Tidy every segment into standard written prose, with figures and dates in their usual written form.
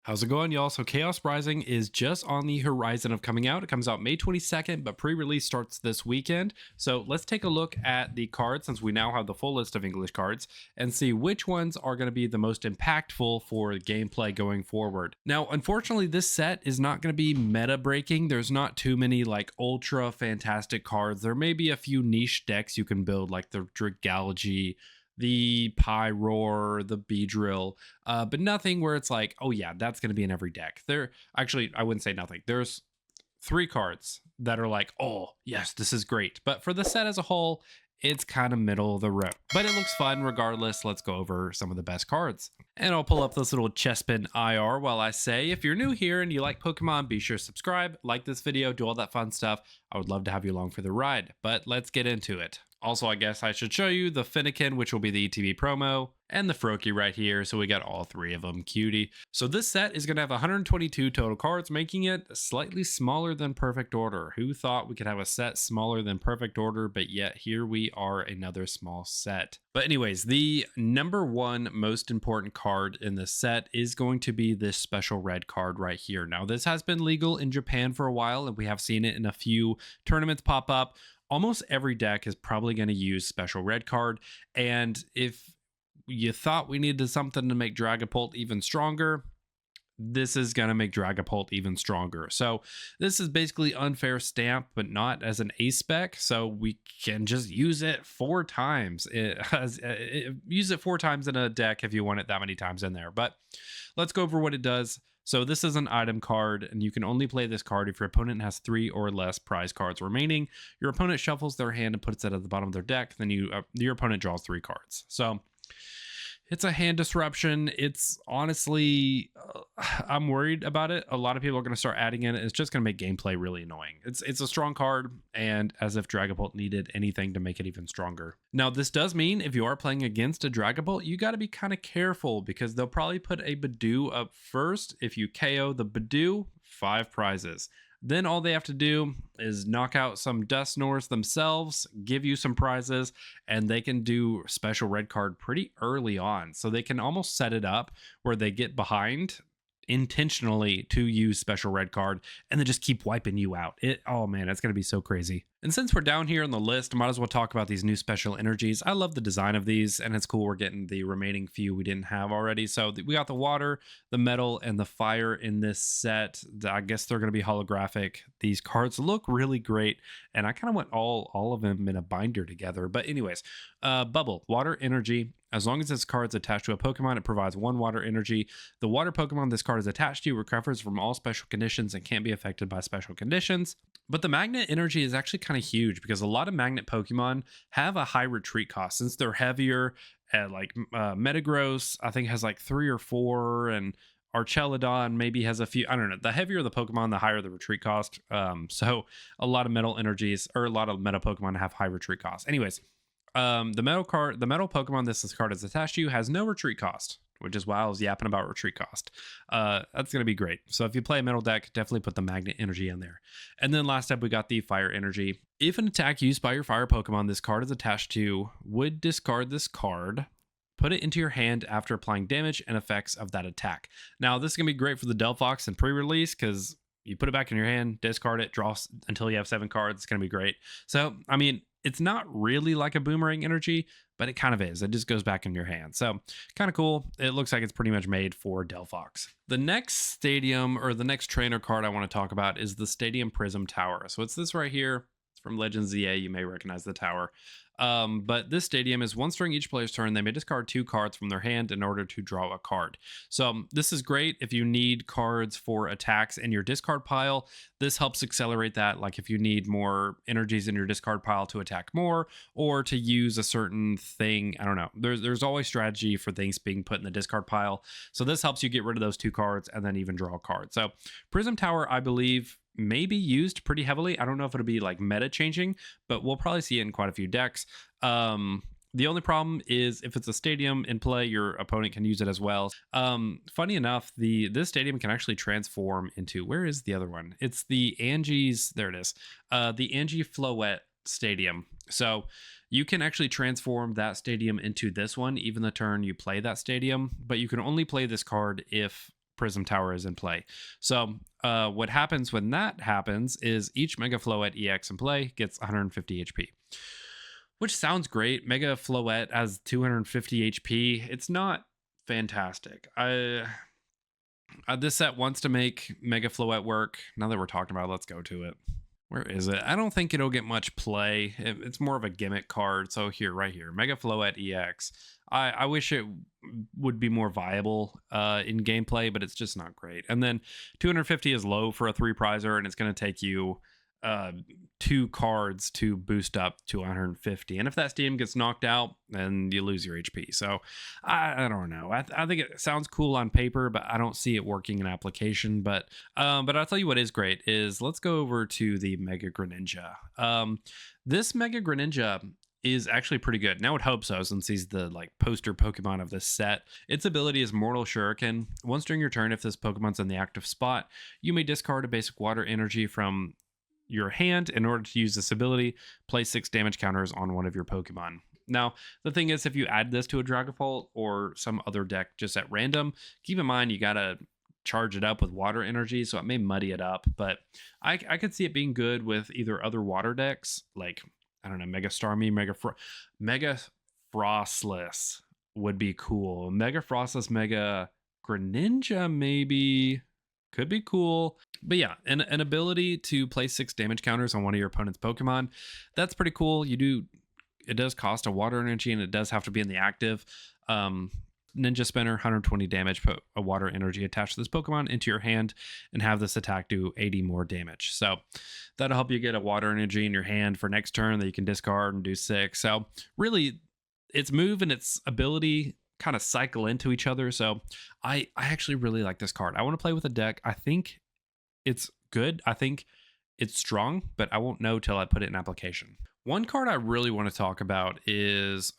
How's it going, y'all? So Chaos Rising is just on the horizon of coming out. It comes out May 22nd, but pre-release starts this weekend. So let's take a look at the cards, since we now have the full list of English cards, and see which ones are going to be the most impactful for gameplay going forward. Now, unfortunately, this set is not going to be meta breaking. There's not too many like ultra fantastic cards. There may be a few niche decks you can build, like the Gallade, the Pyroar, the Beedrill, but nothing where it's like, oh yeah, that's going to be in every deck. There, actually, I wouldn't say nothing. There's 3 cards that are like, oh yes, this is great. But for the set as a whole, it's kind of middle of the road. But it looks fun regardless. Let's go over some of the best cards. And I'll pull up this little Chespin IR while I say, if you're new here and you like Pokemon, be sure to subscribe, like this video, do all that fun stuff. I would love to have you along for the ride, but let's get into it. Also, I guess I should show you the Finnegan, which will be the ETB promo, and the Froakie right here. So we got all 3 of them, cutie. So this set is going to have 122 total cards, making it slightly smaller than Perfect Order. Who thought we could have a set smaller than Perfect Order, but yet here we are, another small set. But anyways, the number 1 most important card in this set is going to be this special red card right here. Now, this has been legal in Japan for a while, and we have seen it in a few tournaments pop up. Almost every deck is probably going to use special red card, and if you thought we needed something to make Dragapult even stronger, this is going to make Dragapult even stronger. So this is basically unfair stamp, but not as an ace spec, so we can just use it 4 times. Use it 4 times in a deck if you want it that many times in there. But let's go over what it does. So this is an item card, and you can only play this card if your opponent has 3 or less prize cards remaining. Your opponent shuffles their hand and puts it at the bottom of their deck. Then your opponent draws 3 cards. So it's a hand disruption. It's honestly, I'm worried about it. A lot of people are going to start adding in it. It's just going to make gameplay really annoying. It's a strong card, and as if Dragapult needed anything to make it even stronger. Now, this does mean if you are playing against a Dragapult, you got to be kind of careful, because they'll probably put a Badoo up first. If you KO the Badoo, 5 prizes. Then all they have to do is knock out some Dusknoirs themselves, give you some prizes, and they can do special red card pretty early on. So they can almost set it up where they get behind intentionally to use special red card and then just keep wiping you out. Oh man, it's going to be so crazy. And since we're down here on the list, I might as well talk about these new special energies. I love the design of these, and it's cool we're getting the remaining few we didn't have already. So we got the water, the metal, and the fire in this set. I guess they're going to be holographic. These cards look really great, and I kind of want all of them in a binder together. But anyways, bubble, water energy. As long as this card is attached to a Pokemon, it provides 1 water energy. The water Pokemon this card is attached to recovers from all special conditions and can't be affected by special conditions. But the magnet energy is actually kind of huge, because a lot of magnet Pokemon have a high retreat cost since they're heavier. Like Metagross, I think, has like 3 or 4, and Archelodon maybe has a few. I don't know. The heavier the Pokemon, the higher the retreat cost. So a lot of metal energies, or a lot of meta Pokemon, have high retreat costs. Anyways, the metal Pokemon this card is attached to has no retreat cost, which is why I was yapping about retreat cost. That's going to be great. So if you play a metal deck, definitely put the magnet energy in there. And then last up, we got the fire energy. If an attack used by your fire Pokemon this card is attached to would discard this card, put it into your hand after applying damage and effects of that attack. Now, this is going to be great for the Delphox and pre-release, because you put it back in your hand, discard it, draw until you have 7 cards. It's going to be great. So, I mean, it's not really like a boomerang energy, but it kind of is. It just goes back in your hand. So kind of cool. It looks like it's pretty much made for Delphox. The next stadium, or the next trainer card I want to talk about, is the Stadium Prism Tower. So it's this right here. It's from Legends ZA. You may recognize the tower. But this stadium is 1 during each player's turn. They may discard 2 cards from their hand in order to draw a card. So this is great if you need cards for attacks in your discard pile. This helps accelerate that. Like if you need more energies in your discard pile to attack more, or to use a certain thing. I don't know. There's always strategy for things being put in the discard pile. So this helps you get rid of those 2 cards and then even draw a card. So Prism Tower, I believe, may be used pretty heavily. I don't know if it'll be like meta changing, but we'll probably see it in quite a few decks. The only problem is if it's a stadium in play, your opponent can use it as well. Funny enough, this stadium can actually transform into, where is the other one? It's the Angie's, there it is. The Angie Floette stadium. So you can actually transform that stadium into this one, even the turn you play that stadium, but you can only play this card if Prism Tower is in play. So what happens when that happens is each Mega Floette EX in play gets 150 HP, which sounds great. Mega Floette has 250 HP. It's not fantastic. This set wants to make Mega Floette work. Now that we're talking about it, let's go to it. Where is it? I don't think it'll get much play. It's more of a gimmick card. So here, right here, Mega Floette EX. I wish it would be more viable in gameplay, but it's just not great. And then 250 is low for a 3-prizer, and it's going to take you 2 cards to boost up to 150. And if that steam gets knocked out, then you lose your HP. So I don't know. I think it sounds cool on paper, but I don't see it working in application. But I'll tell you what is great is let's go over to the Mega Greninja. This Mega Greninja is actually pretty good. Now it hope so, since he's the like poster Pokemon of this set. Its ability is Mortal Shuriken. Once during your turn, if this Pokemon's in the active spot, you may discard a basic water energy from your hand in order to use this ability. Place 6 damage counters on one of your Pokemon. Now, the thing is, if you add this to a Dragapult or some other deck just at random, keep in mind you gotta charge it up with water energy, so it may muddy it up. But I could see it being good with either other water decks, like, I don't know, Mega Starmie, Mega Frostless would be cool. Mega Frostless, Mega Greninja maybe could be cool. But yeah, an ability to place 6 damage counters on one of your opponent's Pokemon, that's pretty cool. It does cost a water energy, and it does have to be in the active. Ninja Spinner, 120 damage, put a water energy attached to this Pokemon into your hand and have this attack do 80 more damage. So that'll help you get a water energy in your hand for next turn that you can discard and do 6. So really, its move and its ability kind of cycle into each other. So I actually really like this card. I want to play with a deck. I think it's good. I think it's strong, but I won't know till I put it in application. One card I really want to talk about is,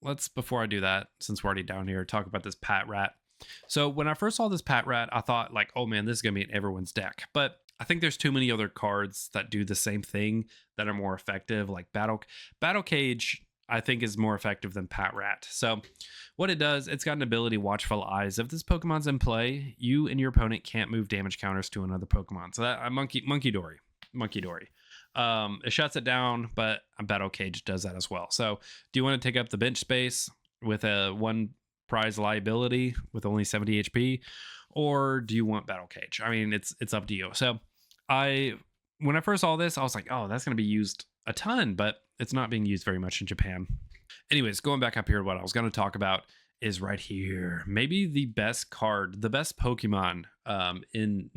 let's, before I do that, since we're already down here, talk about this Patrat. So when I first saw this Patrat, I thought like, oh man, this is going to be in everyone's deck. But I think there's too many other cards that do the same thing that are more effective. Like Battle Cage, I think, is more effective than Patrat. So what it does, it's got an ability, Watchful Eyes. If this Pokemon's in play, you and your opponent can't move damage counters to another Pokemon. So that Monkey Dory. It shuts it down, but a Battle Cage does that as well. So do you want to take up the bench space with a 1-prize liability with only 70 HP, or do you want Battle Cage? I mean, it's up to you. So when I first saw this, I was like, oh, that's going to be used a ton, but it's not being used very much in Japan. Anyways, going back up here, what I was going to talk about is right here. Maybe the best card, the best Pokemon in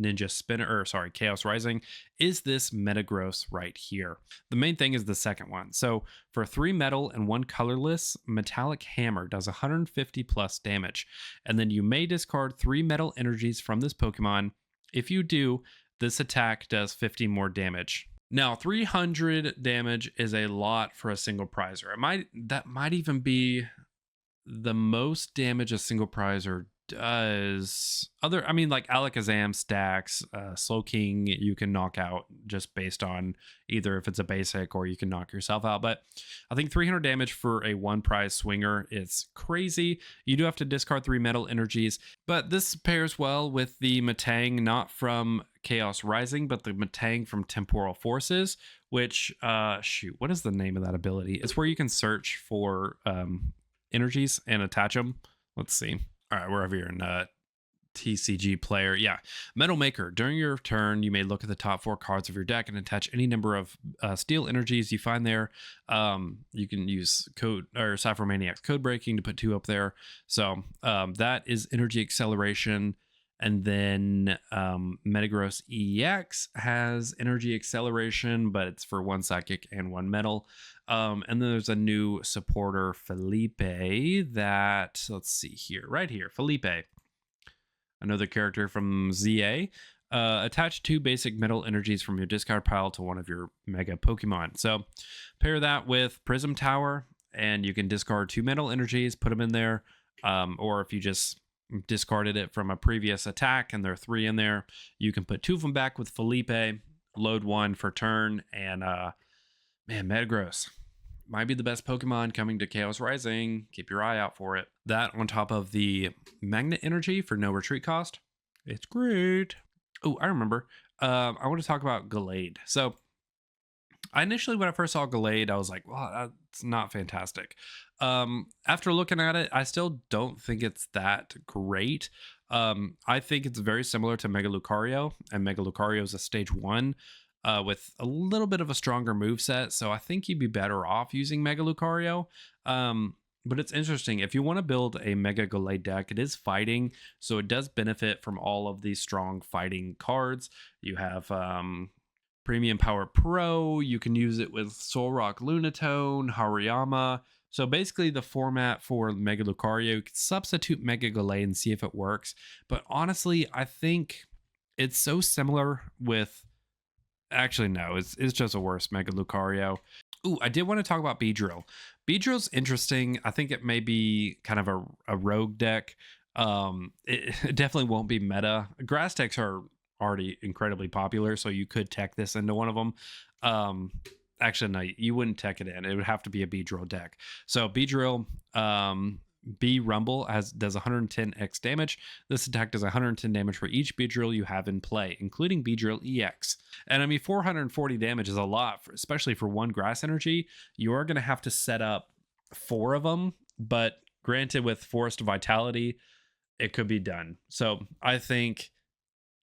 Chaos Rising is this Metagross right here. The main thing is the second one. So for 3 metal and 1 colorless, Metallic Hammer does 150 plus damage. And then you may discard 3 metal energies from this Pokemon. If you do, this attack does 50 more damage. Now, 300 damage is a lot for a single prizer. That might even be the most damage a single prizer does. Like Alakazam stacks, Slowking you can knock out just based on either if it's a basic or you can knock yourself out. But I think 300 damage for a 1-prize swinger is crazy. You do have to discard 3 metal energies, but this pairs well with the Metang, not from Chaos Rising, but the Metang from Temporal Forces, which, what is the name of that ability? It's where you can search for energies and attach them. Let's see. All right, we're over here in TCG player. Yeah. Metal Maker. During your turn, you may look at the top 4 cards of your deck and attach any number of steel energies you find there. You can use Cypher Maniac's Code Breaking to put 2 up there. So that is energy acceleration. And then Metagross EX has energy acceleration, but it's for 1 psychic and 1 metal. And then there's a new supporter, Felipe, that, let's see here, right here, Felipe, another character from ZA. Attach 2 basic metal energies from your discard pile to one of your mega Pokemon. So pair that with Prism Tower, and you can discard 2 metal energies, put them in there. Or if you just discarded it from a previous attack and there are 3 in there, you can put 2 of them back with Felipe, load 1 for turn, and man, Metagross might be the best Pokemon coming to Chaos Rising. Keep your eye out for it. That on top of the Magnet Energy for no retreat cost. It's great. Oh, I remember. I want to talk about Gallade. So I initially, when I first saw Gallade, I was like, well, that's not fantastic. After looking at it, I still don't think it's that great. I think it's very similar to Mega Lucario, and Mega Lucario is a stage 1 with a little bit of a stronger moveset. So I think you'd be better off using Mega Lucario. But it's interesting. If you want to build a Mega Gallade deck, it is fighting. So it does benefit from all of these strong fighting cards. You have Premium Power Pro. You can use it with Solrock Lunatone, Hariyama. So basically the format for Mega Lucario, you can substitute Mega Gallade and see if it works. But honestly, I think it's so similar with... Actually, no, it's just a worse Mega Lucario. Ooh, I did want to talk about Beedrill. Beedrill's interesting. I think it may be kind of a rogue deck. It definitely won't be meta. Grass decks are already incredibly popular, so you could tech this into one of them. Actually, no, you wouldn't tech it in. It would have to be a Beedrill deck. So Beedrill, B Rumble does 110 X damage. This attack does 110 damage for each Beedrill you have in play, including Beedrill EX. And I mean, 440 damage is a lot, especially for one grass energy. You are going to have to set up 4 of them, but granted, with Forest Vitality, it could be done. So I think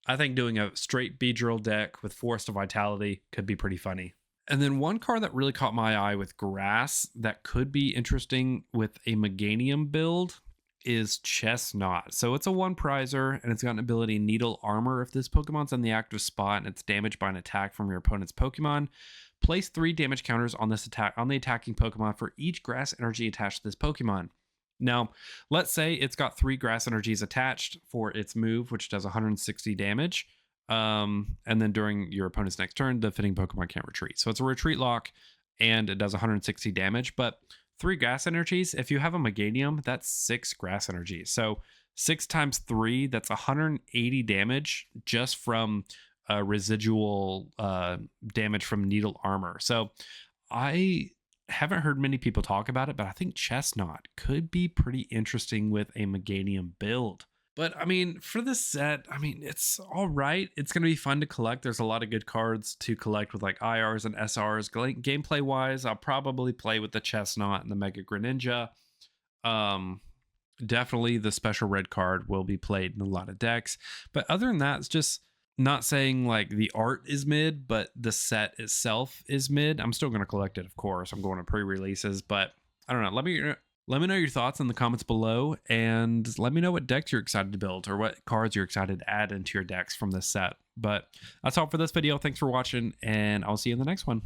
doing a straight Beedrill deck with Forest Vitality could be pretty funny. And then one card that really caught my eye with grass that could be interesting with a Meganium build is Chesnaught. So it's a 1-prizer, and it's got an ability Needle Armor. If this Pokemon's in the active spot and it's damaged by an attack from your opponent's Pokemon, place 3 damage counters on this attack on the attacking Pokemon for each grass energy attached to this Pokemon. Now, let's say it's got 3 grass energies attached for its move, which does 160 damage. And then during your opponent's next turn, the fitting Pokemon can't retreat. So it's a retreat lock, and it does 160 damage. But 3 grass energies, if you have a Meganium, that's 6 grass energies. So 6 times 3, that's 180 damage just from residual damage from Needle Armor. So I haven't heard many people talk about it, but I think Chesnaught could be pretty interesting with a Meganium build. But I mean, for this set, I mean, it's all right. It's going to be fun to collect. There's a lot of good cards to collect with like IRs and SRs. Gameplay wise, I'll probably play with the Chesnaught and the Mega Greninja. Definitely the special red card will be played in a lot of decks. But other than that, it's just not saying like the art is mid, but the set itself is mid. I'm still going to collect it, of course. I'm going to pre-releases, but I don't know. Let me know your thoughts in the comments below, and let me know what decks you're excited to build or what cards you're excited to add into your decks from this set. But that's all for this video. Thanks for watching, and I'll see you in the next one.